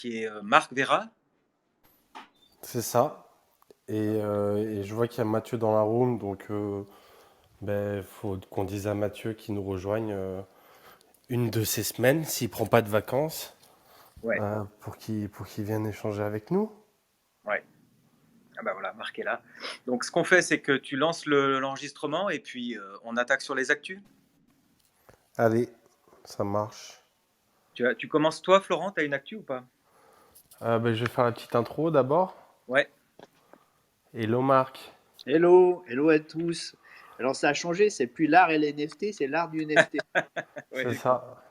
qui est Marc Vera. C'est ça. Et je vois qu'il y a Mathieu dans la room, donc faut qu'on dise à Mathieu qu'il nous rejoigne une de ces semaines, s'il prend pas de vacances, Ouais, pour qu'il vienne échanger avec nous. ouais. Ah bah voilà, Marc est là. Donc ce qu'on fait, c'est que tu lances l'enregistrement et puis on attaque sur les actus. Allez, ça marche. Tu commences toi, Florent, t'as une actu ou pas? Je vais faire la petite intro d'abord. Ouais, Hello Marc, Hello, hello à tous. Alors ça a changé, c'est plus l'art et les NFT, c'est l'art du NFT. c'est ouais, ça.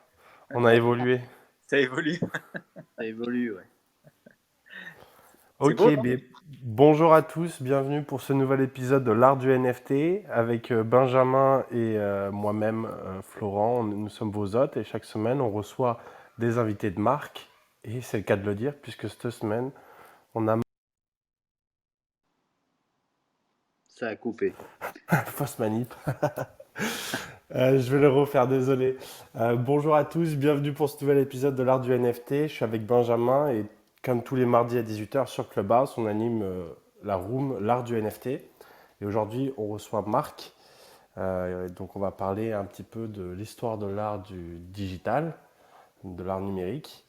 On a évolué. ça évolue. Ça évolue, ouais. C'est Ok, beau, non? bonjour à tous, bienvenue pour ce nouvel épisode de l'art du NFT avec Benjamin et moi-même, Florent. Nous sommes vos hôtes et chaque semaine on reçoit des invités de marque. Et c'est le cas de le dire puisque cette semaine on a Ça a coupé. fausse manip. Je vais le refaire, désolé. Bonjour à tous, bienvenue pour ce nouvel épisode de l'art du NFT. Je suis avec Benjamin et comme tous les mardis à 18h sur Clubhouse, on anime la room l'art du NFT. Et aujourd'hui on reçoit Marc. Donc on va parler un petit peu de l'histoire de l'art du digital, de l'art numérique.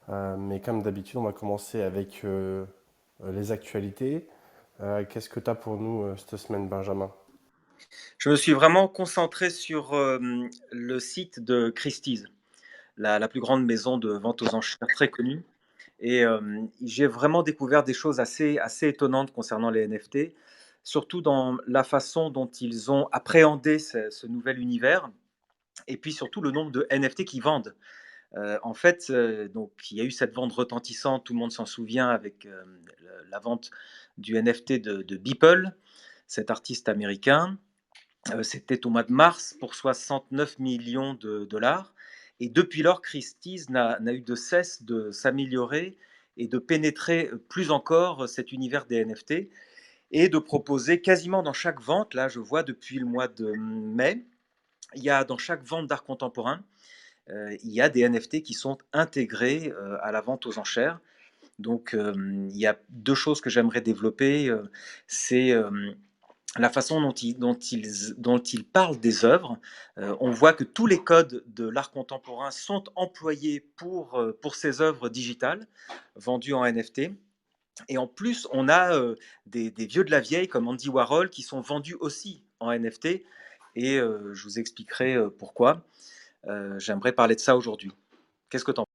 Mais comme d'habitude, on va commencer avec les actualités. Qu'est-ce que tu as pour nous cette semaine, Benjamin? Je me suis vraiment concentré sur le site de Christie's, la plus grande maison de vente aux enchères très connue. Et j'ai vraiment découvert des choses assez étonnantes concernant les NFT, surtout dans la façon dont ils ont appréhendé ce nouvel univers, et puis surtout le nombre de NFT qu'ils vendent. En fait, donc il y a eu cette vente retentissante, tout le monde s'en souvient, avec la vente du NFT de Beeple, cet artiste américain. C'était au mois de mars pour 69 millions de dollars. Et depuis lors, Christie's n'a eu de cesse de s'améliorer et de pénétrer plus encore cet univers des NFT et de proposer quasiment dans chaque vente, là je vois depuis le mois de mai, il y a dans chaque vente d'art contemporain, il y a des NFT qui sont intégrés à la vente aux enchères. Donc il y a deux choses que j'aimerais développer. C'est la façon dont ils parlent des œuvres. On voit que tous les codes de l'art contemporain sont employés pour ces œuvres digitales vendues en NFT. Et en plus, on a des vieux de la vieille comme Andy Warhol qui sont vendus aussi en NFT. Et je vous expliquerai pourquoi. J'aimerais parler de ça aujourd'hui. Qu'est-ce que tu en penses?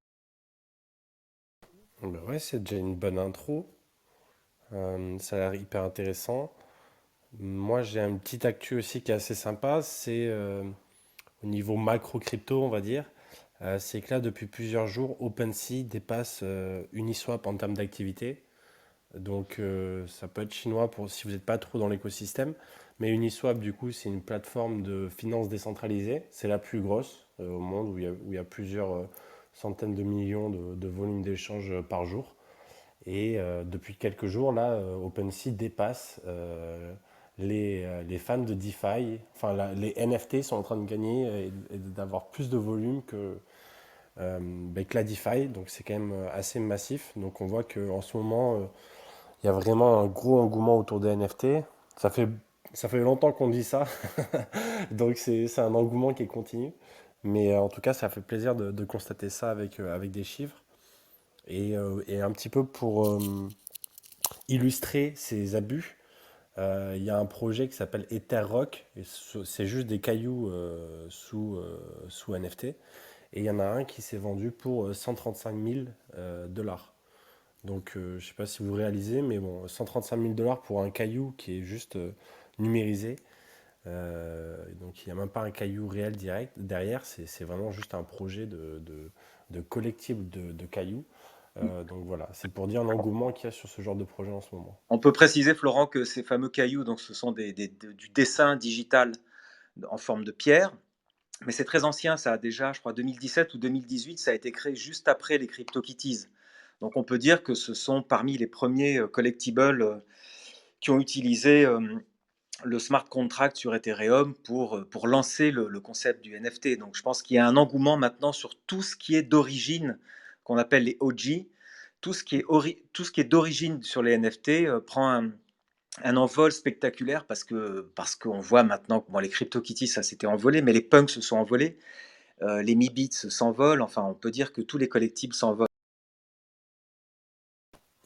Ben ouais, c'est déjà une bonne intro. Ça a l'air hyper intéressant. Moi, j'ai un petit actu aussi qui est assez sympa. C'est au niveau macro crypto, on va dire. C'est que là, depuis plusieurs jours, OpenSea dépasse Uniswap en termes d'activité. Donc ça peut être chinois pour si vous n'êtes pas trop dans l'écosystème. Mais Uniswap, du coup, c'est une plateforme de finance décentralisée. C'est la plus grosse au monde où il y a plusieurs centaines de millions de volumes d'échanges par jour. Et depuis quelques jours, là, OpenSea dépasse les fans de DeFi. Enfin, les NFT sont en train de gagner et d'avoir plus de volume que la DeFi. Donc c'est quand même assez massif. Donc on voit qu'en ce moment, il y a vraiment un gros engouement autour des NFT. Ça fait, ça fait longtemps qu'on dit ça, donc c'est un engouement qui est continu. Mais en tout cas, ça fait plaisir de constater ça avec des chiffres. Et un petit peu pour illustrer ces abus, il y a un projet qui s'appelle EtherRock. C'est juste des cailloux sous NFT. Et il y en a un qui s'est vendu pour 135 000 dollars. Donc, je ne sais pas si vous réalisez, mais bon, 135 000 dollars pour un caillou qui est juste numérisé. Donc, il n'y a même pas un caillou réel direct derrière. C'est vraiment juste un projet de collectible de cailloux. Donc voilà, c'est pour dire l'engouement qu'il y a sur ce genre de projet en ce moment. On peut préciser, Florent, que ces fameux cailloux, donc, ce sont du dessin digital en forme de pierre. Mais c'est très ancien, ça a déjà, je crois, 2017 ou 2018, ça a été créé juste après les CryptoKitties. Donc on peut dire que ce sont parmi les premiers collectibles qui ont utilisé le smart contract sur Ethereum pour lancer le concept du NFT. Donc je pense qu'il y a un engouement maintenant sur tout ce qui est d'origine, qu'on appelle les OG, tout ce qui est d'origine sur les NFT prend un envol spectaculaire parce qu'on voit maintenant que bon, les CryptoKitties, ça s'était envolé, mais les punks se sont envolés, les Meebits s'envolent, enfin on peut dire que tous les collectibles s'envolent.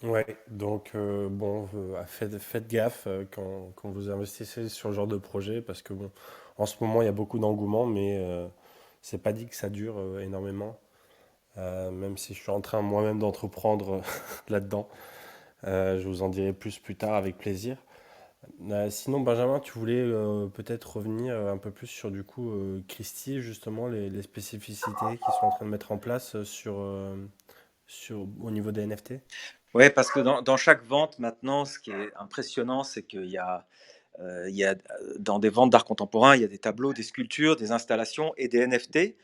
Ouais, donc bon, faites gaffe quand vous investissez sur ce genre de projet, parce que bon, en ce moment il y a beaucoup d'engouement, mais c'est pas dit que ça dure énormément. Même si je suis en train moi-même d'entreprendre là-dedans. Je vous en dirai plus tard avec plaisir. Sinon, Benjamin, tu voulais peut-être revenir un peu plus sur du coup Christie, justement, les spécificités qu'ils sont en train de mettre en place au niveau des NFT. Ouais, parce que dans chaque vente maintenant, ce qui est impressionnant, c'est il y a dans des ventes d'art contemporain, il y a des tableaux, des sculptures, des installations et des NFT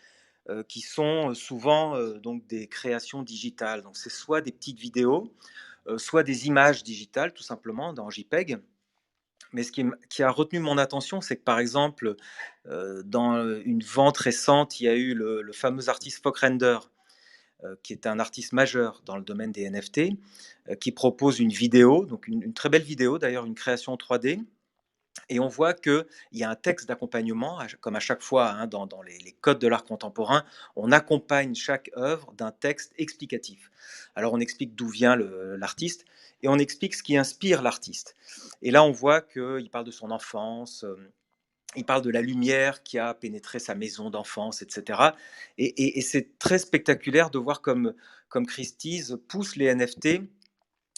qui sont souvent donc des créations digitales. Donc c'est soit des petites vidéos, soit des images digitales tout simplement dans JPEG. Mais qui a retenu mon attention, c'est que par exemple, dans une vente récente, il y a eu le fameux artiste Folkrender, qui est un artiste majeur dans le domaine des NFT, qui propose une vidéo, donc une très belle vidéo d'ailleurs, une création 3D, et on voit qu'il y a un texte d'accompagnement, comme à chaque fois hein, dans les codes de l'art contemporain, on accompagne chaque œuvre d'un texte explicatif. Alors on explique d'où vient l'artiste et on explique ce qui inspire l'artiste. Et là on voit qu'il parle de son enfance, il parle de la lumière qui a pénétré sa maison d'enfance, etc. Et c'est très spectaculaire de voir comme Christie's pousse les NFT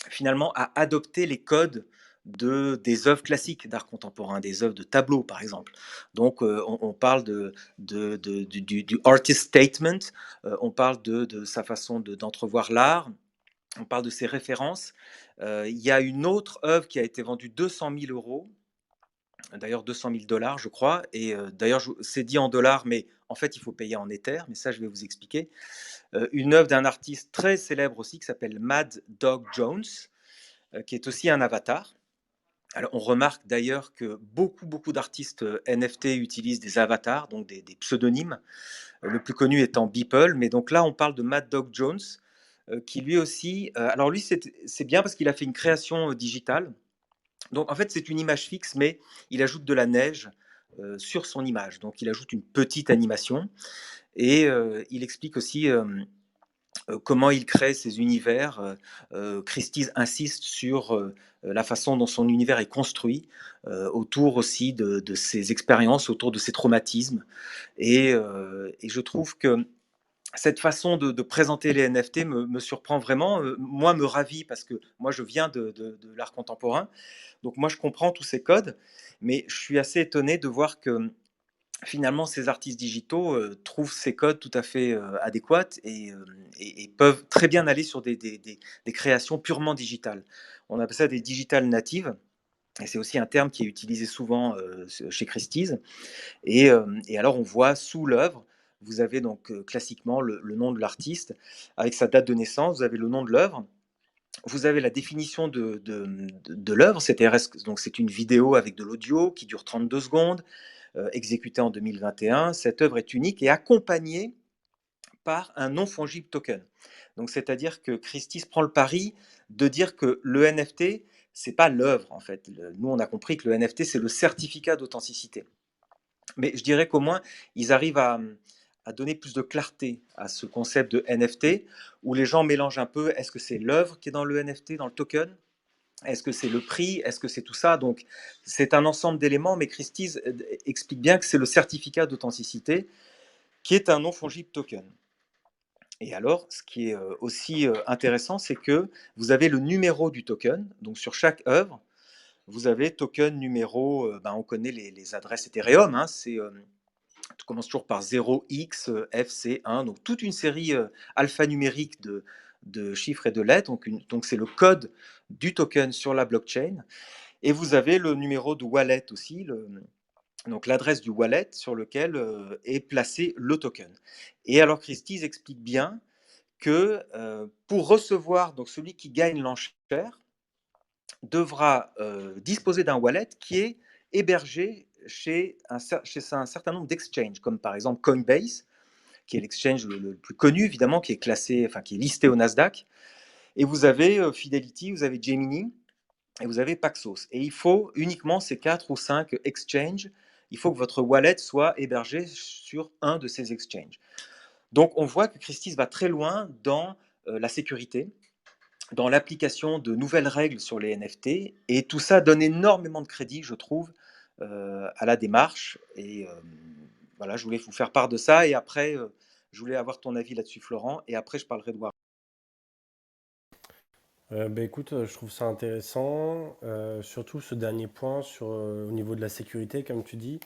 finalement à adopter les codes des œuvres classiques d'art contemporain, des œuvres de tableau par exemple. Donc on parle du artist statement, on parle de sa façon d'entrevoir l'art, on parle de ses références. Il y a une autre œuvre qui a été vendue 200 000 euros, d'ailleurs 200 000 dollars je crois, et d'ailleurs c'est dit en dollars, mais en fait il faut payer en Ether, mais ça je vais vous expliquer. Une œuvre d'un artiste très célèbre aussi qui s'appelle Mad Dog Jones, qui est aussi un avatar. Alors, on remarque d'ailleurs que beaucoup d'artistes NFT utilisent des avatars, donc des pseudonymes, le plus connu étant Beeple. Mais donc là, on parle de Mad Dog Jones, qui lui aussi. Alors, lui, c'est bien parce qu'il a fait une création digitale. Donc, en fait, c'est une image fixe, mais il ajoute de la neige sur son image. Donc, il ajoute une petite animation. Et il explique aussi comment il crée ses univers. Christie insiste sur la façon dont son univers est construit, autour aussi de ses expériences, autour de ses traumatismes. Et je trouve que cette façon de présenter les NFT me surprend vraiment. Moi, me ravit parce que moi, je viens de l'art contemporain. Donc, moi, je comprends tous ces codes. Mais je suis assez étonné de voir que finalement, ces artistes digitaux trouvent ces codes tout à fait adéquats et peuvent très bien aller sur des créations purement digitales. On appelle ça des digital natives, et c'est aussi un terme qui est utilisé souvent chez Christie's. Et alors, on voit sous l'œuvre, vous avez donc classiquement le nom de l'artiste avec sa date de naissance, vous avez le nom de l'œuvre, vous avez la définition de l'œuvre, donc c'est une vidéo avec de l'audio qui dure 32 secondes, exécutée en 2021. Cette œuvre est unique et accompagnée par un non fungible token. Donc, c'est-à-dire que Christie's prend le pari de dire que le NFT, c'est pas l'œuvre en fait. Nous, on a compris que le NFT, c'est le certificat d'authenticité. Mais je dirais qu'au moins, ils arrivent à donner plus de clarté à ce concept de NFT, où les gens mélangent un peu, est-ce que c'est l'œuvre qui est dans le NFT, dans le token? Est-ce que c'est le prix? Est-ce que c'est tout ça? Donc, c'est un ensemble d'éléments, mais Christie's explique bien que c'est le certificat d'authenticité qui est un non-fungible token. Et alors, ce qui est aussi intéressant, c'est que vous avez le numéro du token. Donc, sur chaque œuvre, vous avez token numéro, on connaît les adresses Ethereum, hein, tu commences toujours par 0x, FC1, donc toute une série alphanumérique de chiffres et de lettres. Donc c'est le code du token sur la blockchain. Et vous avez le numéro de wallet aussi, donc l'adresse du wallet sur lequel est placé le token. Et alors Christie's explique bien que pour recevoir, donc celui qui gagne l'enchère devra disposer d'un wallet qui est hébergé chez un certain nombre d'exchanges, comme par exemple Coinbase, qui est l'exchange le plus connu évidemment, qui est classé, enfin qui est listé au Nasdaq. Et vous avez Fidelity, vous avez Gemini et vous avez Paxos. Et il faut uniquement ces 4 ou 5 exchanges. Il faut que votre wallet soit hébergé sur un de ces exchanges. Donc on voit que Christie's va très loin dans la sécurité, dans l'application de nouvelles règles sur les NFT, et tout ça donne énormément de crédit, je trouve, à la démarche. Et voilà, je voulais vous faire part de ça, et après, je voulais avoir ton avis là-dessus, Florent, et après, je parlerai de Warren. Bah, écoute, je trouve ça intéressant, surtout ce dernier point sur, au niveau de la sécurité, comme tu dis.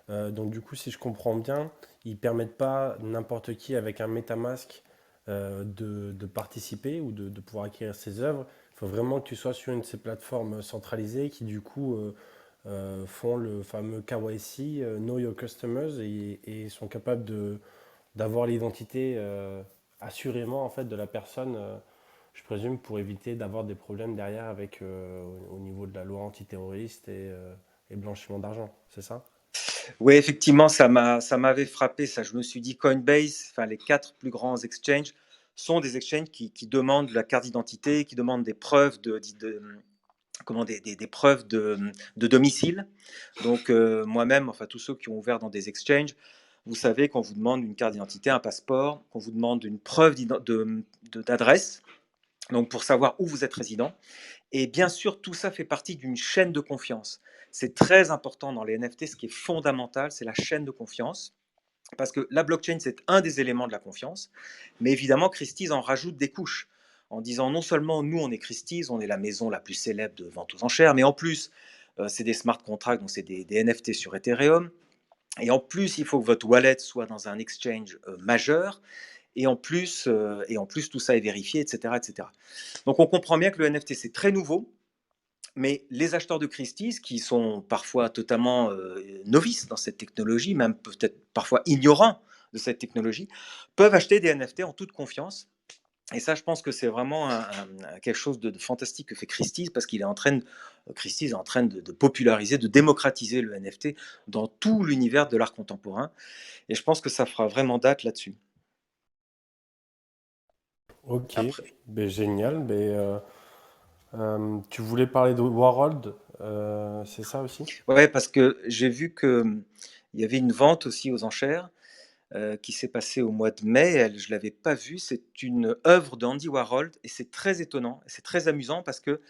Donc du coup, si je comprends bien, ils permettent pas n'importe qui avec un MetaMask de participer ou de pouvoir acquérir ses œuvres. Il faut vraiment que tu sois sur une de ces plateformes centralisées qui du coup font le fameux KYC, Know Your Customers, et sont capables d'avoir l'identité assurément en fait de la personne. Je présume, pour éviter d'avoir des problèmes derrière avec au niveau de la loi antiterroriste et blanchiment d'argent, c'est ça? Oui, effectivement, ça m'avait frappé, ça. Je me suis dit, Coinbase, enfin, les 4 plus grands exchanges sont des exchanges qui demandent la carte d'identité, qui demandent des preuves comment, des preuves de domicile. Donc, moi-même, enfin, tous ceux qui ont ouvert dans des exchanges, vous savez qu'on vous demande une carte d'identité, un passeport, qu'on vous demande une preuve d'adresse, donc pour savoir où vous êtes résident. Et bien sûr, tout ça fait partie d'une chaîne de confiance. C'est très important dans les NFT, ce qui est fondamental, c'est la chaîne de confiance. Parce que la blockchain, c'est un des éléments de la confiance. Mais évidemment, Christie's en rajoute des couches. En disant non seulement nous, on est Christie's, on est la maison la plus célèbre de vente aux enchères, mais en plus, c'est des smart contracts, donc c'est des NFT sur Ethereum. Et en plus, il faut que votre wallet soit dans un exchange majeur. Et en plus, tout ça est vérifié, etc., etc. Donc on comprend bien que le NFT, c'est très nouveau, mais les acheteurs de Christie's, qui sont parfois totalement novices dans cette technologie, même peut-être parfois ignorants de cette technologie, peuvent acheter des NFT en toute confiance. Et ça, je pense que c'est vraiment quelque chose de fantastique que fait Christie's, parce Christie's est en train de populariser, de démocratiser le NFT dans tout l'univers de l'art contemporain. Et je pense que ça fera vraiment date là-dessus. Ok, Après, ben, génial. Tu voulais parler de Warhol, c'est ça aussi? ouais, parce que j'ai vu que il y avait une vente aussi aux enchères qui s'est passée au mois de mai. Je ne l'avais pas vue. C'est une œuvre d'Andy Warhol et c'est très étonnant. C'est très amusant parce que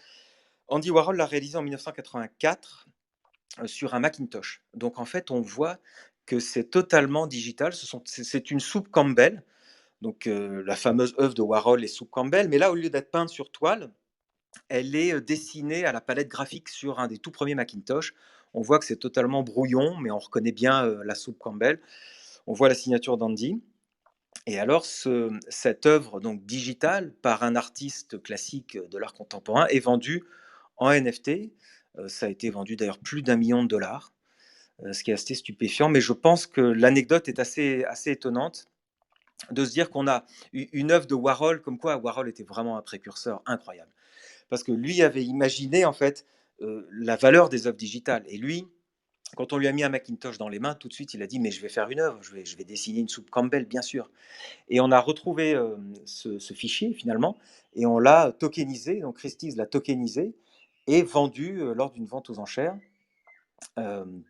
Andy Warhol l'a réalisé en 1984 sur un Macintosh. Donc en fait, on voit que c'est totalement digital. C'est une soupe Campbell, donc la fameuse œuvre de Warhol, les soupes Campbell. Mais là, au lieu d'être peinte sur toile, elle est dessinée à la palette graphique sur un des tout premiers Macintosh. On voit que c'est totalement brouillon, mais on reconnaît bien la soupe Campbell. On voit la signature d'Andy. Et alors, cette œuvre donc digitale par un artiste classique de l'art contemporain est vendue en NFT. Ça a été vendu d'ailleurs plus d'1 million de dollars, ce qui est assez stupéfiant. Mais je pense que l'anecdote est assez étonnante de se dire qu'on a une œuvre de Warhol, comme quoi Warhol était vraiment un précurseur incroyable. Parce que lui avait imaginé en fait la valeur des œuvres digitales. Et lui, quand on lui a mis un Macintosh dans les mains, tout de suite il a dit mais je vais faire une œuvre, je vais dessiner une soupe Campbell, bien sûr. Et on a retrouvé ce fichier finalement, et on l'a tokenisé, donc Christie's l'a tokenisé et vendu lors d'une vente aux enchères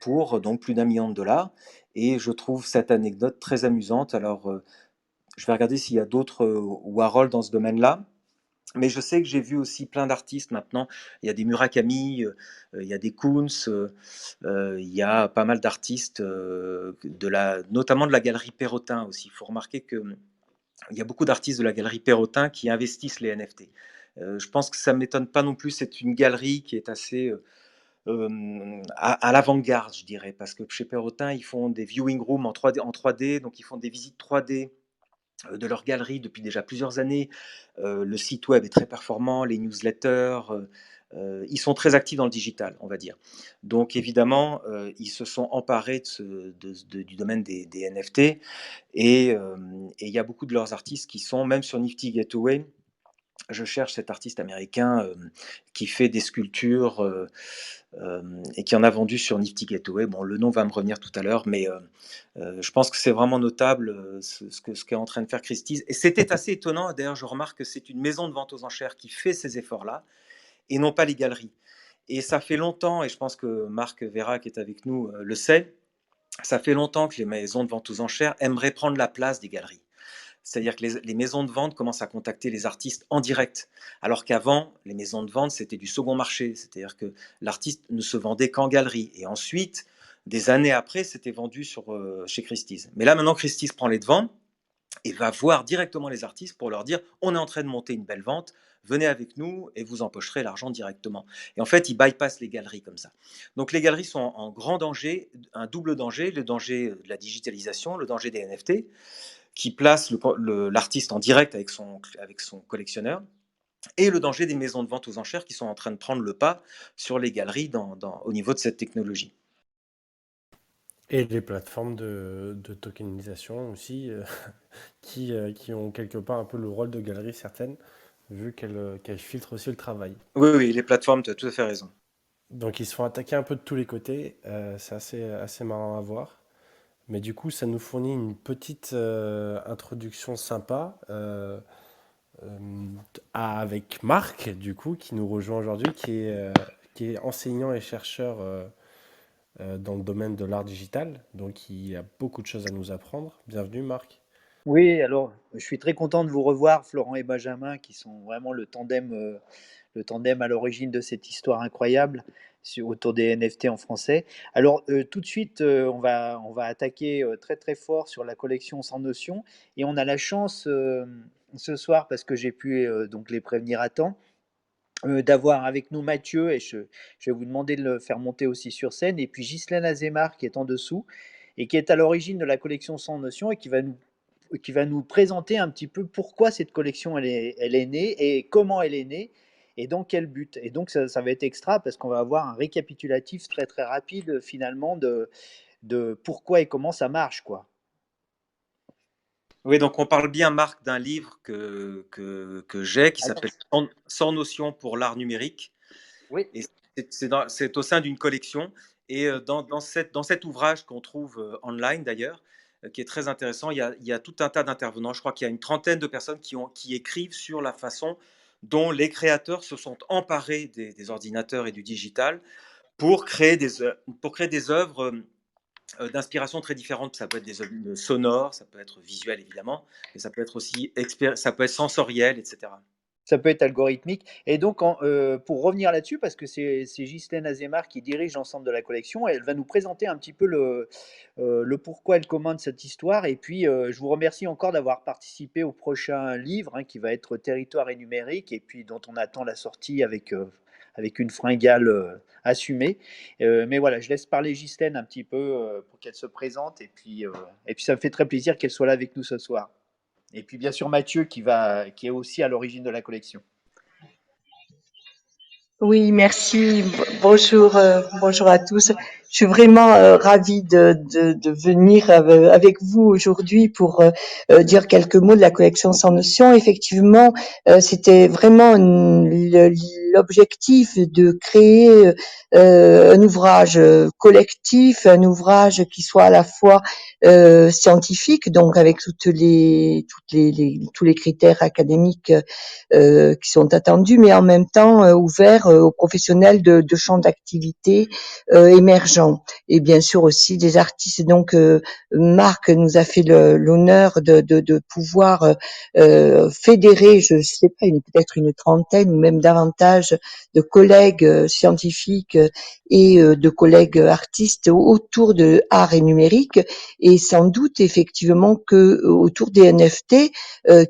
pour donc plus d'1 million de dollars. Et je trouve cette anecdote très amusante. Alors je vais regarder s'il y a d'autres Warhol dans ce domaine-là. Mais je sais que j'ai vu aussi plein d'artistes maintenant. Il y a des Murakami, il y a des Koons, il y a pas mal d'artistes, notamment de la galerie Perrotin aussi. Il faut remarquer qu'il y a beaucoup d'artistes de la galerie Perrotin qui investissent les NFT. Je pense que ça ne m'étonne pas non plus. C'est une galerie qui est assez à l'avant-garde, je dirais, parce que chez Perrotin, ils font des viewing rooms en 3D, donc ils font des visites 3D de leur galerie depuis déjà plusieurs années. Le site web est très performant, les newsletters, ils sont très actifs dans le digital, on va dire. Donc évidemment, ils se sont emparés du domaine des NFT, et il y a beaucoup de leurs artistes qui sont, même sur Nifty Gateway, je cherche cet artiste américain qui fait des sculptures et qui en a vendu sur Nifty Gateway. Bon, le nom va me revenir tout à l'heure, mais je pense que c'est vraiment notable ce qu'est en train de faire Christie's. Et c'était assez étonnant. D'ailleurs, je remarque que c'est une maison de vente aux enchères qui fait ces efforts-là et non pas les galeries. Et ça fait longtemps, et je pense que Marc Vera, qui est avec nous, le sait, ça fait longtemps que les maisons de vente aux enchères aimeraient prendre la place des galeries. C'est-à-dire que les maisons de vente commencent à contacter les artistes en direct, alors qu'avant, les maisons de vente, c'était du second marché, c'est-à-dire que l'artiste ne se vendait qu'en galerie. Et ensuite, des années après, c'était vendu chez Christie's. Mais là, maintenant, Christie's prend les devants et va voir directement les artistes pour leur dire, on est en train de monter une belle vente, venez avec nous et vous empocherez l'argent directement. Et en fait, ils bypassent les galeries comme ça. Donc les galeries sont en grand danger, un double danger, le danger de la digitalisation, le danger des NFT, qui place l'artiste en direct avec son collectionneur, et le danger des maisons de vente aux enchères qui sont en train de prendre le pas sur les galeries au niveau de cette technologie. Et les plateformes de tokenisation aussi, qui ont quelque part un peu le rôle de galerie certaines, vu qu'elles filtrent aussi le travail. Oui, oui, les plateformes, tu as tout à fait raison. Donc ils se font attaquer un peu de tous les côtés, c'est assez marrant à voir. Mais du coup, ça nous fournit une petite introduction sympa euh, avec Marc, du coup, qui nous rejoint aujourd'hui, qui est enseignant et chercheur dans le domaine de l'art digital. Donc il a beaucoup de choses à nous apprendre. Bienvenue Marc. Oui, alors je suis très content de vous revoir, Florent et Benjamin, qui sont vraiment le tandem à l'origine de cette histoire incroyable autour des NFT en français. Alors tout de suite, on va attaquer très très fort sur la collection Sans Notion, et on a la chance ce soir, parce que j'ai pu donc les prévenir à temps, d'avoir avec nous Mathieu, et je vais vous demander de le faire monter aussi sur scène, et puis Ghislaine Azémar qui est en dessous, et qui est à l'origine de la collection Sans Notion, et qui va nous présenter un petit peu pourquoi cette collection elle est née, et comment elle est née, et dans quel but. Et donc ça va être extra, parce qu'on va avoir un récapitulatif très très rapide finalement de pourquoi et comment ça marche, quoi. Oui, donc on parle bien, Marc, d'un livre que j'ai qui Attends. s'appelle Sans notion pour l'art numérique. Oui. Et c'est au sein d'une collection. Et dans cet ouvrage qu'on trouve online d'ailleurs, qui est très intéressant, il y a tout un tas d'intervenants. Je crois qu'il y a une trentaine de personnes qui écrivent sur la façon dont les créateurs se sont emparés des ordinateurs et du digital pour créer des œuvres d'inspiration très différentes. Ça peut être des œuvres sonores, ça peut être visuel évidemment, mais ça peut être aussi ça peut être sensoriel, etc. Ça peut être algorithmique. Et donc, pour revenir là-dessus, parce que c'est Ghislaine Azémar qui dirige l'ensemble de la collection, et elle va nous présenter un petit peu le pourquoi elle commande cette histoire. Et puis, je vous remercie encore d'avoir participé au prochain livre, hein, qui va être Territoire et numérique, et puis dont on attend la sortie avec une fringale assumée. Mais voilà, je laisse parler Ghislaine un petit peu pour qu'elle se présente. Et puis, ça me fait très plaisir qu'elle soit là avec nous ce soir. Et puis bien sûr Mathieu qui est aussi à l'origine de la collection. Oui, merci. Bonjour, bonjour à tous. Je suis vraiment ravie de venir avec vous aujourd'hui pour dire quelques mots de la collection Sans Notion. Effectivement, c'était vraiment l'objectif de créer un ouvrage collectif, un ouvrage qui soit à la fois scientifique, donc avec tous les critères académiques qui sont attendus, mais en même temps ouverts aux professionnels de champs d'activité émergents, et bien sûr aussi des artistes. Donc Marc nous a fait l'honneur de pouvoir fédérer, je sais pas, peut-être une trentaine ou même davantage de collègues scientifiques et de collègues artistes autour de art et numérique, et sans doute effectivement que autour des NFT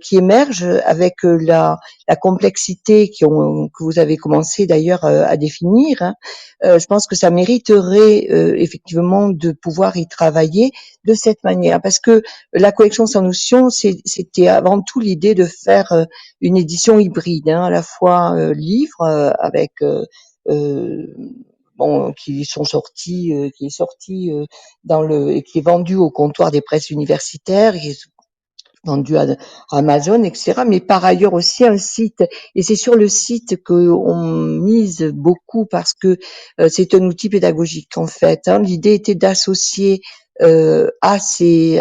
qui émergent avec la complexité que vous avez commencé d'ailleurs à définir, hein, je pense que ça mériterait effectivement de pouvoir y travailler de cette manière, parce que la collection Sans Notion, c'était avant tout l'idée de faire une édition hybride, hein, à la fois livre avec bon, qui est sorti et qui est vendu au comptoir des presses universitaires, vendu à Amazon, etc. Mais par ailleurs aussi un site, et c'est sur le site qu'on mise beaucoup parce que c'est un outil pédagogique en fait. Hein. L'idée était d'associer ces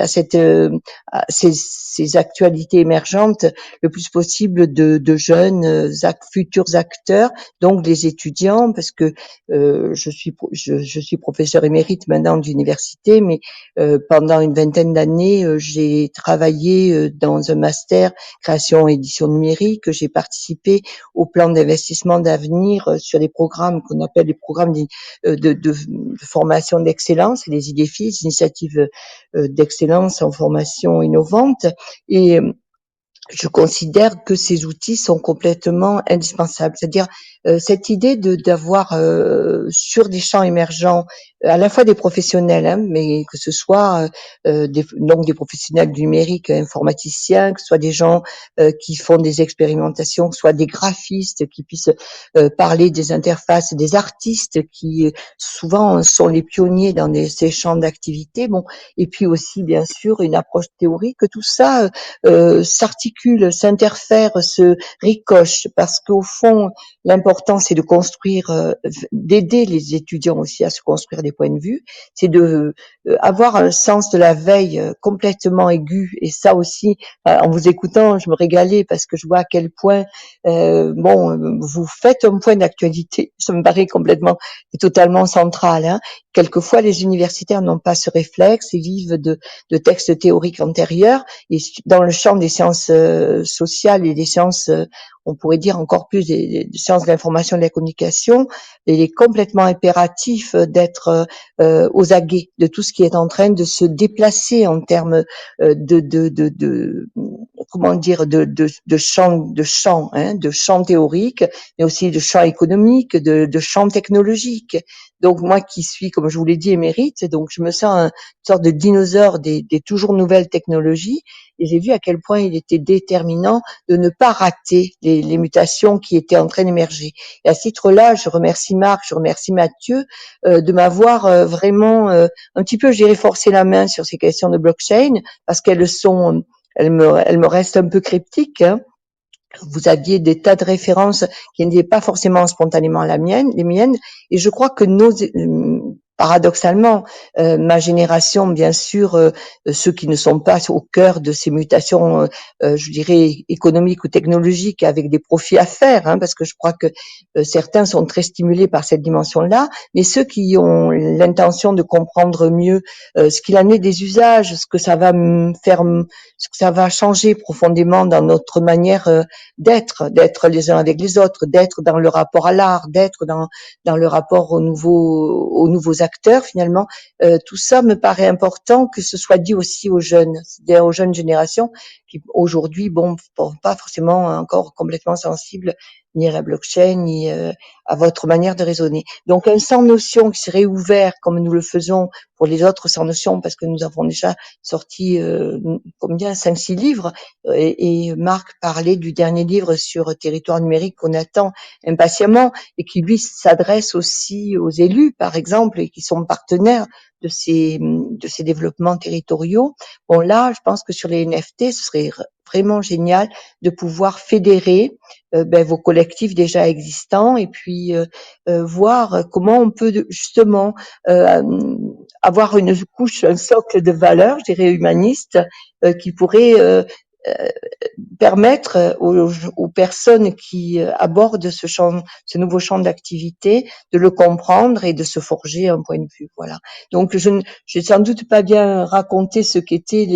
actualités émergentes le plus possible de jeunes futurs acteurs, donc les étudiants, parce que je suis professeur émérite maintenant d'université, mais pendant une vingtaine d'années, j'ai travaillé dans un master création et édition numérique. J'ai participé au plan d'investissement d'avenir sur des programmes qu'on appelle les programmes de formation d'excellence, les IDEFI, les initiatives d'excellence en formation innovante. Et je considère que ces outils sont complètement indispensables. C'est-à-dire cette idée d'avoir sur des champs émergents à la fois des professionnels, hein, mais que ce soit donc des professionnels du numérique, informaticiens, que ce soit des gens qui font des expérimentations, que ce soit des graphistes qui puissent parler des interfaces, des artistes qui souvent sont les pionniers dans ces champs d'activité. Bon, et puis aussi bien sûr une approche théorique. Tout ça s'articule, s'interfère, se ricoche, parce qu'au fond, l'important, c'est de construire, d'aider les étudiants aussi à se construire des points de vue, c'est de avoir un sens de la veille complètement aigu, et ça aussi, en vous écoutant, je me régalais parce que je vois à quel point, vous faites un point d'actualité, ça me paraît complètement et totalement central. Hein. Quelquefois, les universitaires n'ont pas ce réflexe, ils vivent de textes théoriques antérieurs, et dans le champ des sciences sociales et des sciences, on pourrait dire encore plus des sciences de l'information et de la communication, il est complètement impératif d'être aux aguets de tout ce qui est en train de se déplacer en termes de comment dire de champ théorique, mais aussi de champ économique, de champ technologique. Donc moi qui suis, comme je vous l'ai dit, émérite, donc je me sens une sorte de dinosaure des toujours nouvelles technologies, et j'ai vu à quel point il était déterminant de ne pas rater les mutations qui étaient en train d'émerger. Et à ce titre-là, je remercie Marc, je remercie Mathieu de m'avoir vraiment un petit peu, je dirais, forcé la main sur ces questions de blockchain, parce elles me restent un peu cryptiques. Hein. Vous aviez des tas de références qui n'étaient pas forcément spontanément les miennes, et je crois que paradoxalement, ma génération, bien sûr, ceux qui ne sont pas au cœur de ces mutations, je dirais économiques ou technologiques, avec des profits à faire, hein, parce que je crois que certains sont très stimulés par cette dimension-là, mais ceux qui ont l'intention de comprendre mieux ce qu'il en est des usages, ce que ça va faire, ce que ça va changer profondément dans notre manière d'être les uns avec les autres, d'être dans le rapport à l'art, d'être dans le rapport aux nouveaux acteurs finalement. Tout ça me paraît important que ce soit dit aussi aux jeunes, c'est-à-dire aux jeunes générations qui aujourd'hui, sont pas forcément encore complètement sensibles ni à la blockchain, ni à votre manière de raisonner. Donc un sans notion qui serait ouvert comme nous le faisons pour les autres sans notion, parce que nous avons déjà sorti combien 5-6 livres, et Marc parlait du dernier livre sur territoire numérique qu'on attend impatiemment, et qui lui s'adresse aussi aux élus, par exemple, et qui sont partenaires de ces développements territoriaux. Bon, là, je pense que sur les NFT, ce serait vraiment génial de pouvoir fédérer vos collectifs déjà existants, et puis voir comment on peut justement avoir une couche, un socle de valeurs, je dirais humaniste, qui pourrait euh, permettre aux personnes qui abordent ce nouveau champ d'activité, de le comprendre et de se forger un point de vue. Voilà. Donc, je n'ai sans doute pas bien raconté ce qu'était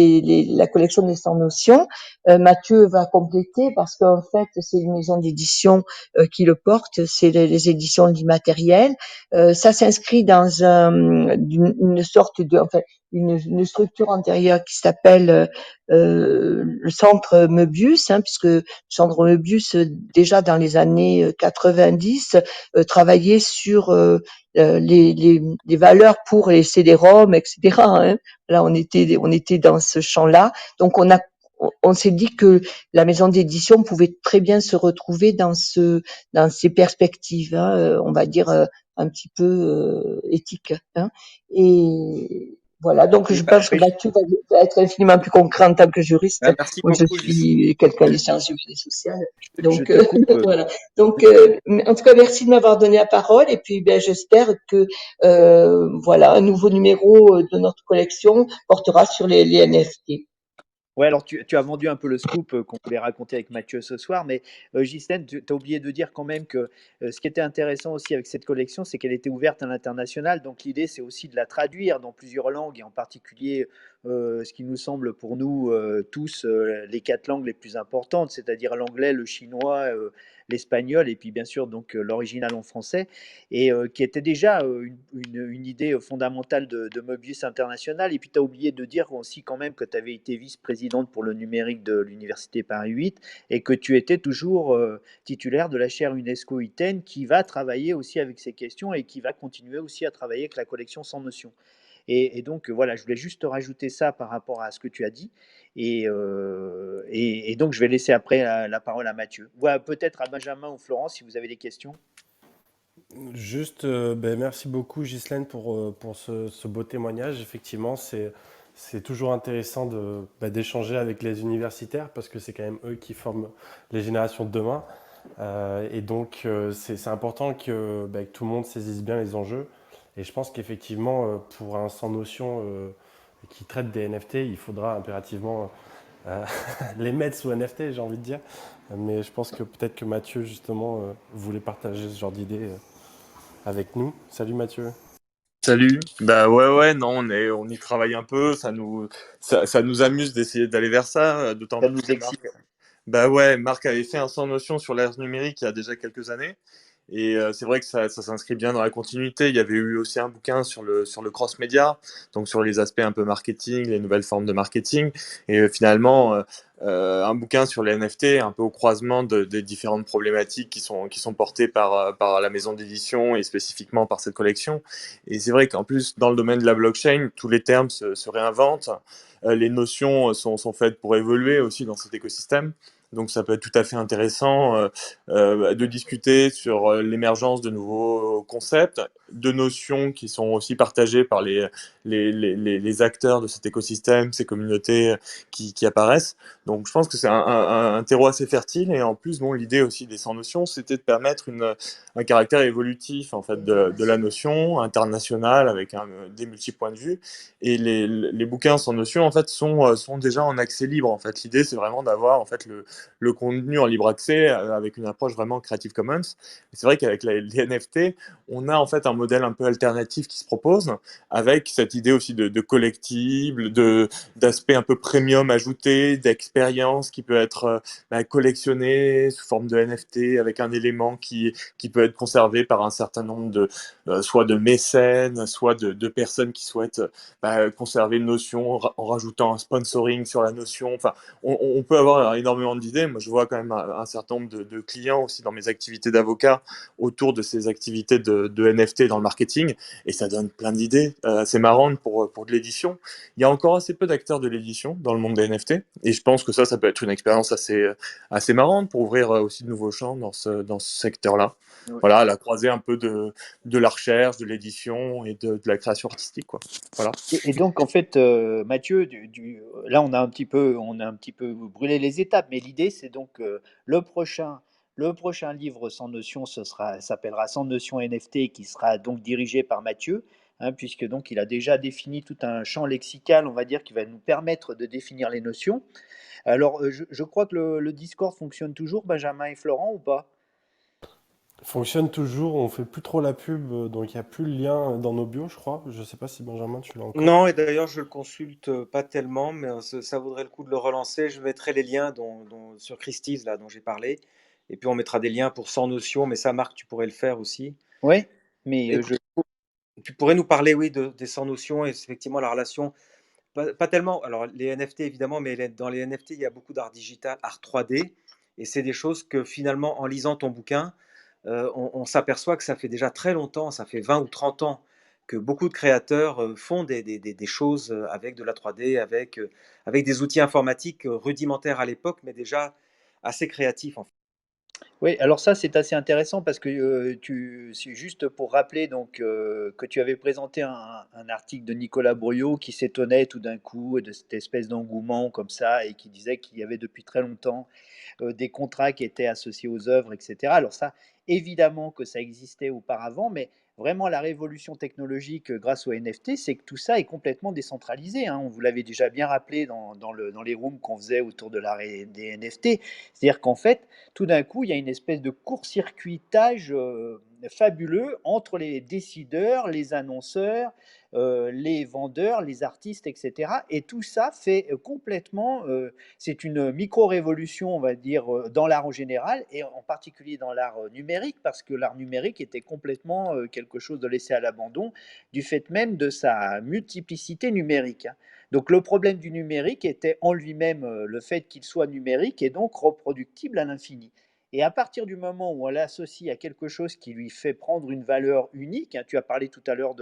la collection des 100 notions. Mathieu va compléter, parce qu'en fait, c'est une maison d'édition qui le porte, c'est les éditions d'Immatériel. Ça s'inscrit dans une sorte enfin, une structure antérieure qui s'appelle le centre Möbius, hein, puisque le centre Möbius, déjà dans les années 90, travaillait sur les valeurs pour les CD-ROM, etc. Hein. Là, on était dans ce champ-là. Donc, on s'est dit que la maison d'édition pouvait très bien se retrouver dans ces perspectives, hein, on va dire un petit peu éthiques. Hein. Et Voilà, donc Oui, je pense que oui, Mathieu va être infiniment plus concret en tant que juriste. merci Moi, je beaucoup, Gisèle. suis quelqu'un des sciences humaines et sociales. je Donc, te coupe. voilà. Donc, en tout cas, merci de m'avoir donné la parole. Et puis, ben, j'espère que, voilà, un nouveau numéro de notre collection portera sur les NFT. Ouais, alors tu as vendu un peu le scoop qu'on voulait raconter avec Mathieu ce soir, mais Ghislaine, tu as oublié de dire quand même que ce qui était intéressant aussi avec cette collection, c'est qu'elle était ouverte à l'international. Donc l'idée, c'est aussi de la traduire dans plusieurs langues, et en particulier ce qui nous semble pour nous tous les 4 langues les plus importantes, c'est-à-dire l'anglais, le chinois, l'espagnol, et puis bien sûr donc l'original en français, et qui était déjà une idée fondamentale de Mobius International. Et puis tu as oublié de dire aussi quand même que tu avais été vice-présidente pour le numérique de l'Université Paris 8 et que tu étais toujours titulaire de la chaire UNESCO ITEN qui va travailler aussi avec ces questions et qui va continuer aussi à travailler avec la collection Sans Notion. Et donc voilà, je voulais juste rajouter ça par rapport à ce que tu as dit. Et donc je vais laisser après la parole à Mathieu. Voilà, peut-être à Benjamin ou Florence si vous avez des questions. Juste, ben, merci beaucoup Ghislaine pour ce beau témoignage. Effectivement, c'est toujours intéressant d'échanger avec les universitaires parce que c'est quand même eux qui forment les générations de demain. Et donc, c'est important que tout le monde saisisse bien les enjeux. Et je pense qu'effectivement, pour un sans notion qui traite des NFT, il faudra impérativement euh, les mettre sous NFT, j'ai envie de dire. Mais je pense que peut-être que Mathieu, justement, voulait partager ce genre d'idée avec nous. Salut Mathieu. Salut. Bah ouais ouais non on y travaille un peu, ça nous amuse d'essayer d'aller vers ça, d'autant Ça plus nous que excite. Marc avait fait un sans notion sur l'ère numérique il y a déjà quelques années. Et c'est vrai que ça s'inscrit bien dans la continuité. Il y avait eu aussi un bouquin sur le cross-média, donc sur les aspects un peu marketing, les nouvelles formes de marketing. Et finalement, un bouquin sur les NFT, un peu au croisement des différentes problématiques qui sont portées par la maison d'édition et spécifiquement par cette collection. Et c'est vrai qu'en plus, dans le domaine de la blockchain, tous les termes se réinventent. Les notions sont faites pour évoluer aussi dans cet écosystème. Donc ça peut être tout à fait intéressant de discuter sur l'émergence de nouveaux concepts, de notions qui sont aussi partagées par les acteurs de cet écosystème, ces communautés qui apparaissent. Donc je pense que c'est un terreau assez fertile et en plus bon, l'idée aussi des 100 notions, c'était de permettre un caractère évolutif en fait de la notion internationale avec des multiples points de vue et les bouquins sans notion en fait sont déjà en accès libre en fait. L'idée c'est vraiment d'avoir en fait le contenu en libre accès avec une approche vraiment Creative Commons. C'est vrai qu'avec les NFT, on a en fait un modèle un peu alternatif qui se propose, avec cette idée aussi de collectible, d'aspect un peu premium ajouté, d'expérience qui peut être collectionnée sous forme de NFT avec un élément qui peut être conservé par un certain nombre soit de mécènes, soit de personnes qui souhaitent conserver une notion en rajoutant un sponsoring sur la notion. Enfin, on peut avoir énormément d'idées. Moi, je vois quand même un certain nombre de clients aussi dans mes activités d'avocat autour de ces activités de NFT dans le marketing, et ça donne plein d'idées assez marrantes pour de l'édition. Il y a encore assez peu d'acteurs de l'édition dans le monde des NFT, et je pense que ça peut être une expérience assez marrante pour ouvrir aussi de nouveaux champs dans ce secteur-là. Ouais. Voilà, à la croisée un peu de la recherche, de l'édition et de la création artistique, quoi. Voilà. Et donc, en fait, Mathieu, là, on a un petit peu brûlé les étapes, mais l'idée, c'est donc le prochain livre Sans Notion, s'appellera Sans Notion NFT, qui sera donc dirigé par Mathieu, hein, puisque donc il a déjà défini tout un champ lexical, on va dire, qui va nous permettre de définir les notions. Alors, je crois que le Discord fonctionne toujours, Benjamin et Florent, ou pas? Fonctionne toujours, on fait plus trop la pub, donc il n'y a plus le lien dans nos bios, je crois. Je sais pas si Benjamin, tu l'as encore. Non, et d'ailleurs, je le consulte pas tellement, mais ça vaudrait le coup de le relancer. Je mettrai les liens sur Christie's, là, dont j'ai parlé. Et puis, on mettra des liens pour Sans Notion, mais ça, Marc, tu pourrais le faire aussi. Oui, mais Et tu pourrais nous parler, oui, des Sans Notion et effectivement la relation. Pas tellement, alors les NFT évidemment, mais dans les NFT, il y a beaucoup d'art digital, art 3D, et c'est des choses que finalement, en lisant ton bouquin, on s'aperçoit que ça fait déjà très longtemps, ça fait 20 ou 30 ans que beaucoup de créateurs font des choses avec de la 3D, avec des outils informatiques rudimentaires à l'époque, mais déjà assez créatifs en fait. Oui, alors ça, c'est assez intéressant parce que c'est juste pour rappeler donc, que tu avais présenté un article de Nicolas Bourriaud qui s'étonnait tout d'un coup de cette espèce d'engouement comme ça et qui disait qu'il y avait depuis très longtemps des contrats qui étaient associés aux œuvres, etc. Alors ça, évidemment que ça existait auparavant, mais vraiment la révolution technologique grâce aux NFT, c'est que tout ça est complètement décentralisé, hein. On vous l'avait déjà bien rappelé dans les rooms qu'on faisait autour des NFT. C'est-à-dire qu'en fait, tout d'un coup, il y a une espèce de court-circuitage fabuleux entre les décideurs, les annonceurs, les vendeurs, les artistes, etc. Et tout ça fait complètement c'est une micro-révolution, on va dire, dans l'art en général, et en particulier dans l'art numérique, parce que l'art numérique était complètement quelque chose de laissé à l'abandon, du fait même de sa multiplicité numérique, hein. Donc le problème du numérique était en lui-même le fait qu'il soit numérique et donc reproductible à l'infini. Et à partir du moment où on l'associe à quelque chose qui lui fait prendre une valeur unique, hein, tu as parlé tout à l'heure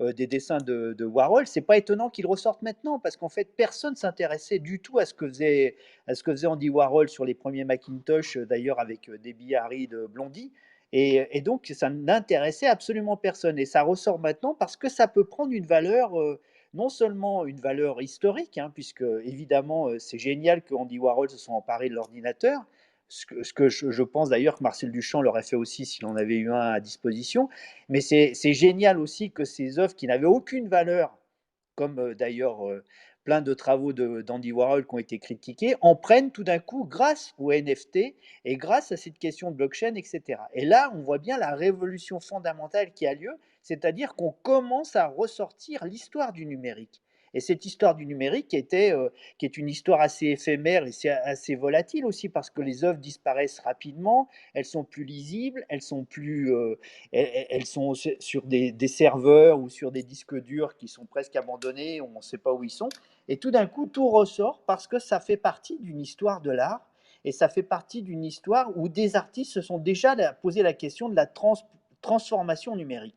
des dessins de Warhol, c'est pas étonnant qu'ils ressortent maintenant parce qu'en fait personne s'intéressait du tout à ce que faisait Andy Warhol sur les premiers Macintosh, d'ailleurs avec Debbie Harry de Blondie. Et donc ça n'intéressait absolument personne. Et ça ressort maintenant parce que ça peut prendre une valeur, non seulement une valeur historique, hein, puisque évidemment c'est génial que Andy Warhol se soit emparé de l'ordinateur, ce que je pense d'ailleurs que Marcel Duchamp l'aurait fait aussi s'il en avait eu un à disposition, mais c'est génial aussi que ces œuvres qui n'avaient aucune valeur, comme d'ailleurs plein de travaux d'Andy Warhol qui ont été critiqués, en prennent tout d'un coup grâce aux NFT et grâce à cette question de blockchain, etc. Et là, on voit bien la révolution fondamentale qui a lieu, c'est-à-dire qu'on commence à ressortir l'histoire du numérique. Et cette histoire du numérique qui est une histoire assez éphémère et c'est assez volatile aussi parce que les œuvres disparaissent rapidement, elles sont plus lisibles, elles sont sur des serveurs ou sur des disques durs qui sont presque abandonnés, on ne sait pas où ils sont. Et tout d'un coup, tout ressort parce que ça fait partie d'une histoire de l'art et ça fait partie d'une histoire où des artistes se sont déjà posé la question de la transformation numérique.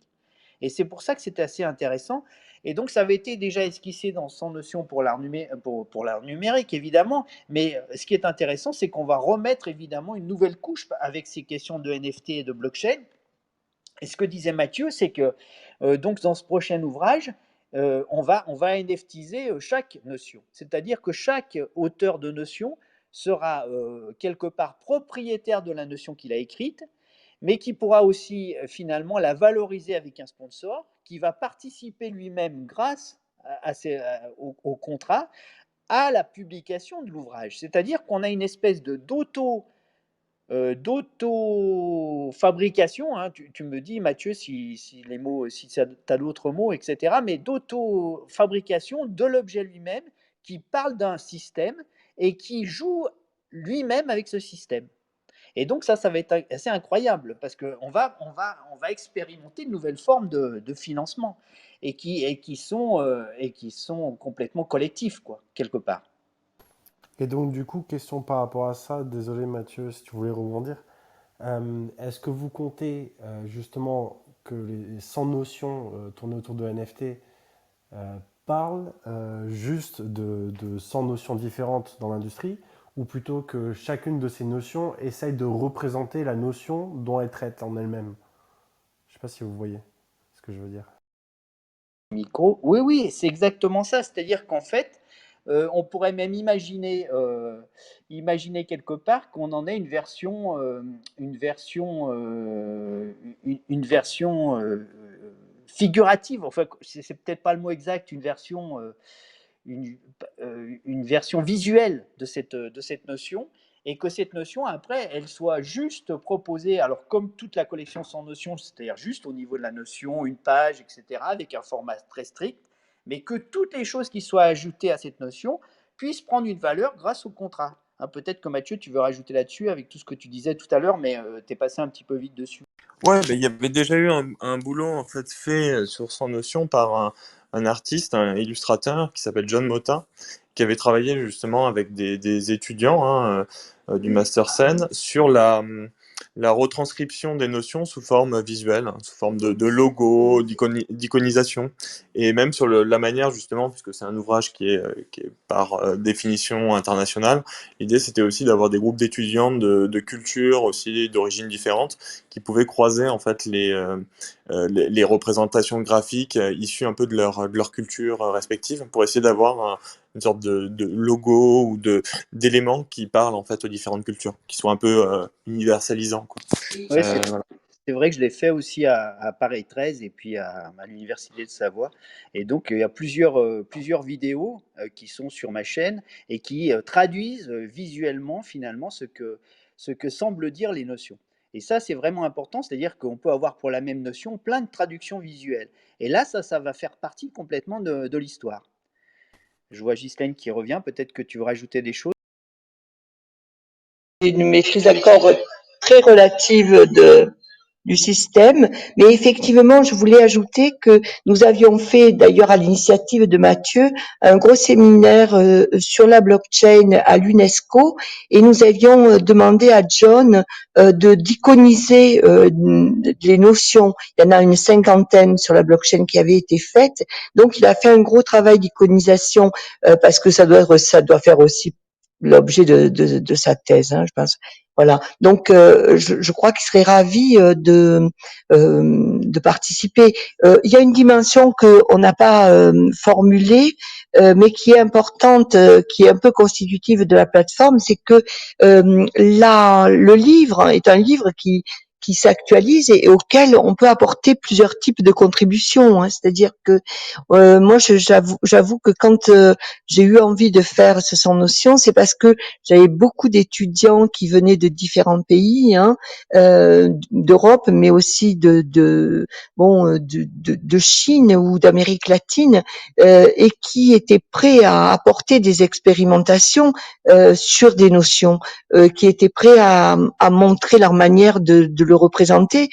Et c'est pour ça que c'est assez intéressant. Et donc, ça avait été déjà esquissé dans Sans Notion pour l'art numérique, évidemment. Mais ce qui est intéressant, c'est qu'on va remettre évidemment une nouvelle couche avec ces questions de NFT et de blockchain. Et ce que disait Mathieu, c'est que donc dans ce prochain ouvrage, on va NFTiser chaque notion. C'est-à-dire que chaque auteur de notion sera quelque part propriétaire de la notion qu'il a écrite, mais qui pourra aussi finalement la valoriser avec un sponsor, qui va participer lui-même grâce au contrat à la publication de l'ouvrage. C'est-à-dire qu'on a une espèce d'auto-fabrication, hein, tu me dis, Mathieu, si les mots, si tu as d'autres mots, etc., mais d'auto-fabrication de l'objet lui-même qui parle d'un système et qui joue lui-même avec ce système. Et donc ça va être assez incroyable parce on va expérimenter de nouvelles formes de financement et qui sont complètement collectifs, quoi, quelque part. Et donc, du coup, question par rapport à ça, désolé Mathieu si tu voulais rebondir. Est-ce que vous comptez justement que les 100 notions tournées autour de NFT parlent juste de 100 notions différentes dans l'industrie, ou plutôt que chacune de ces notions essaye de représenter la notion dont elle traite en elle-même? Je ne sais pas si vous voyez ce que je veux dire. Micro. Oui, oui, c'est exactement ça. C'est-à-dire qu'en fait, on pourrait même imaginer quelque part qu'on en ait une version figurative. Enfin, c'est peut-être pas le mot exact, une, une version visuelle de cette notion et que cette notion, après, elle soit juste proposée, alors comme toute la collection sans notion, c'est-à-dire juste au niveau de la notion, une page, etc., avec un format très strict, mais que toutes les choses qui soient ajoutées à cette notion puissent prendre une valeur grâce au contrat. Hein, peut-être que Mathieu, tu veux rajouter là-dessus avec tout ce que tu disais tout à l'heure, mais tu es passé un petit peu vite dessus. Ouais, il y avait déjà eu un boulot en fait fait sur Sans Notion par un artiste, un illustrateur qui s'appelle John Mota, qui avait travaillé justement avec des étudiants, hein, du Master Scène sur la retranscription des notions sous forme visuelle, hein, sous forme de logo, d'iconisation, et même sur la manière justement, puisque c'est un ouvrage qui est par définition international, l'idée c'était aussi d'avoir des groupes d'étudiants de cultures aussi d'origines différentes qui pouvaient croiser en fait les représentations graphiques issues un peu de leur culture respective pour essayer d'avoir une sorte de logo ou d'éléments qui parlent en fait aux différentes cultures, qui soient un peu universalisants, quoi. Ouais, c'est Voilà. c'est vrai que je l'ai fait aussi à Paris 13 et puis à l'université de Savoie. Et donc, il y a plusieurs vidéos qui sont sur ma chaîne et qui traduisent visuellement finalement ce que semblent dire les notions. Et ça, c'est vraiment important, c'est-à-dire qu'on peut avoir pour la même notion plein de traductions visuelles. Et là, ça va faire partie complètement de l'histoire. Je vois Ghislaine qui revient, peut-être que tu veux rajouter des choses. Une maîtrise encore très relative du système. Mais effectivement, je voulais ajouter que nous avions fait, d'ailleurs à l'initiative de Mathieu, un gros séminaire sur la blockchain à l'UNESCO et nous avions demandé à John d'iconiser les notions. Il y en a une cinquantaine sur la blockchain qui avait été faite. Donc, il a fait un gros travail d'iconisation parce que ça doit faire aussi l'objet de sa thèse, hein, je pense. Voilà. Donc, je crois qu'il serait ravi de participer. Il y a une dimension que on n'a pas formulée, mais qui est importante, qui est un peu constitutive de la plateforme, c'est que le livre est un livre qui s'actualise et auquel on peut apporter plusieurs types de contributions, hein. C'est-à-dire que moi, j'avoue que quand j'ai eu envie de faire ce sans notion, c'est parce que j'avais beaucoup d'étudiants qui venaient de différents pays, hein, d'Europe, mais aussi de Chine ou d'Amérique latine, et qui étaient prêts à apporter des expérimentations sur des notions, qui étaient prêts à montrer leur manière de le représenter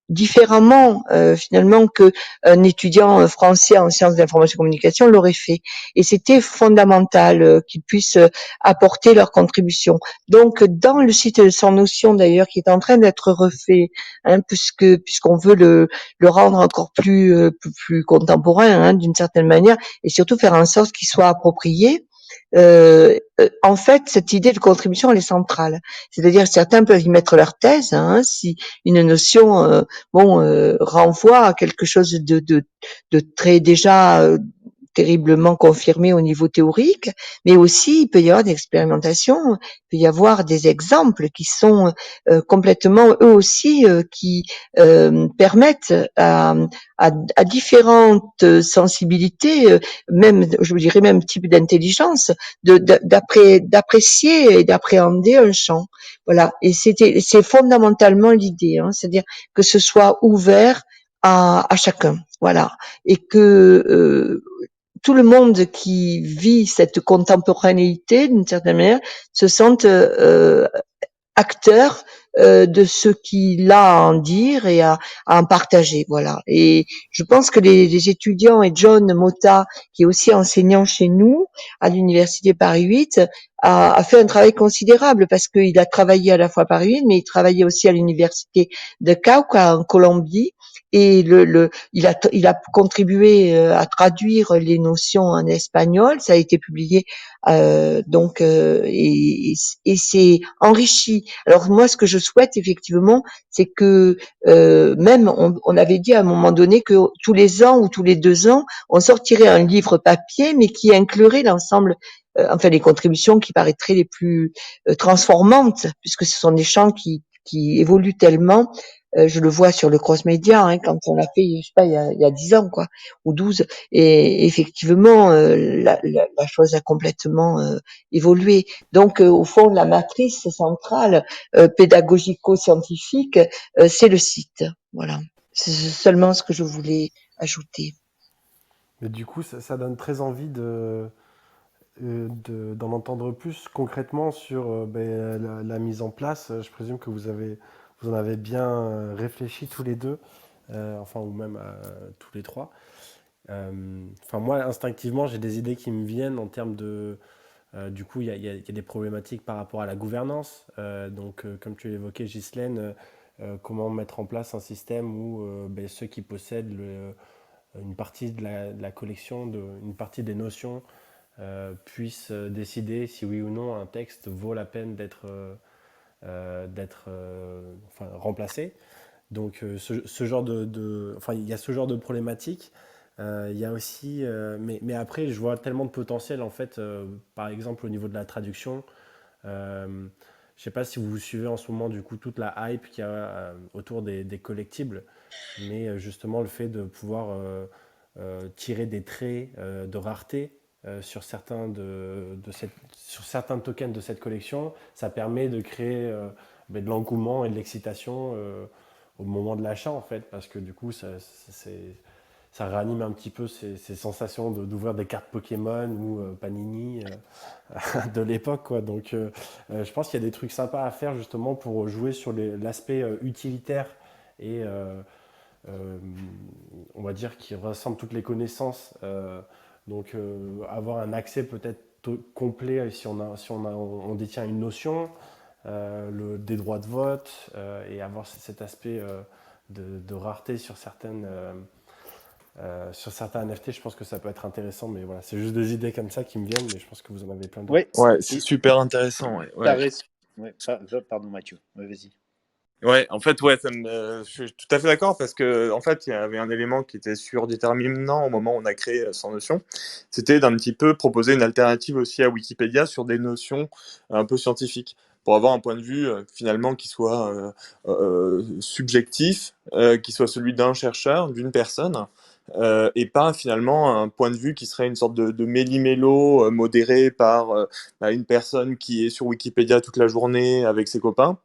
différemment finalement que un étudiant français en sciences de l'information et communication l'aurait fait. Et c'était fondamental qu'ils puissent apporter leur contribution. Donc, dans le site de Sans Notion, d'ailleurs, qui est en train d'être refait, hein, puisqu'on veut le rendre encore plus contemporain, hein, d'une certaine manière, et surtout faire en sorte qu'il soit approprié. En fait, cette idée de contribution, elle est centrale. C'est-à-dire, certains peuvent y mettre leur thèse, hein, si une notion, renvoie à quelque chose de très déjà terriblement confirmé au niveau théorique, mais aussi il peut y avoir des expérimentations, il peut y avoir des exemples qui sont complètement eux aussi qui permettent à différentes sensibilités, même je dirais même type d'intelligence, d'apprécier et d'appréhender un champ. Voilà, et c'est fondamentalement l'idée, hein, c'est-à-dire que ce soit ouvert à chacun. Voilà, et que tout le monde qui vit cette contemporanéité, d'une certaine manière, se sente acteur de ce qu'il a à en dire et à en partager. Voilà. Et je pense que les étudiants et John Mota, qui est aussi enseignant chez nous à l'université Paris 8, a fait un travail considérable parce qu'il a travaillé à la fois à Paris 8, mais il travaillait aussi à l'université de Cauca en Colombie. Et il a contribué à traduire les notions en espagnol. Ça a été publié et c'est enrichi. Alors moi, ce que je souhaite effectivement, c'est que même on avait dit à un moment donné que tous les ans ou tous les 2 ans, on sortirait un livre papier, mais qui inclurait l'ensemble, enfin les contributions qui paraîtraient les plus transformantes, puisque ce sont des champs qui évoluent tellement. Je le vois sur le cross-média, hein, quand on l'a fait, je sais pas, il y a 10 ans, quoi, ou 12. Et effectivement, la chose a complètement évolué. Donc, au fond, la matrice centrale pédagogico-scientifique, c'est le site. Voilà. C'est seulement ce que je voulais ajouter. Mais du coup, ça donne très envie d'en entendre plus concrètement sur la mise en place. Je présume que vous en avez bien réfléchi tous les deux, enfin, ou même tous les trois. Enfin, moi, instinctivement, j'ai des idées qui me viennent en termes Du coup, il y a des problématiques par rapport à la gouvernance. Donc, comme tu l'évoquais, Ghislaine, comment mettre en place un système où ben, ceux qui possèdent une partie de la collection, une partie des notions, puissent décider si oui ou non un texte vaut la peine d'être enfin, remplacé. Donc ce genre enfin il y a ce genre de problématique. Il y a aussi, mais après je vois tellement de potentiel en fait, par exemple au niveau de la traduction. Je sais pas si vous suivez en ce moment du coup toute la hype qu'il y a autour des collectibles, mais justement le fait de pouvoir tirer des traits de rareté sur sur certains tokens de cette collection, ça permet de créer ben, de l'engouement et de l'excitation au moment de l'achat en fait, parce que du coup ça réanime un petit peu ces sensations d'ouvrir des cartes Pokémon ou Panini de l'époque quoi. Donc je pense qu'il y a des trucs sympas à faire justement pour jouer sur l'aspect utilitaire et euh, on va dire qui rassemble toutes les connaissances. Donc avoir un accès peut-être complet si on détient une notion, des droits de vote et avoir cet aspect de rareté sur certains NFT, je pense que ça peut être intéressant, mais voilà, c'est juste des idées comme ça qui me viennent, mais je pense que vous en avez plein d'autres. Oui, Ouais, c'est super intéressant. Ouais. t'as Ouais. raison. Ouais, pardon Mathieu, ouais, vas-y. Ouais, en fait, ouais, je suis tout à fait d'accord parce que, en fait, il y avait un élément qui était surdéterminant au moment où on a créé Sans Notion. C'était d'un petit peu proposer une alternative aussi à Wikipédia sur des notions un peu scientifiques pour avoir un point de vue finalement qui soit subjectif, qui soit celui d'un chercheur, d'une personne. Et pas finalement un point de vue qui serait une sorte de méli-mélo modéré par bah, une personne qui est sur Wikipédia toute la journée avec ses copains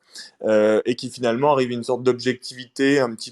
et qui finalement arrive à une sorte d'objectivité un petit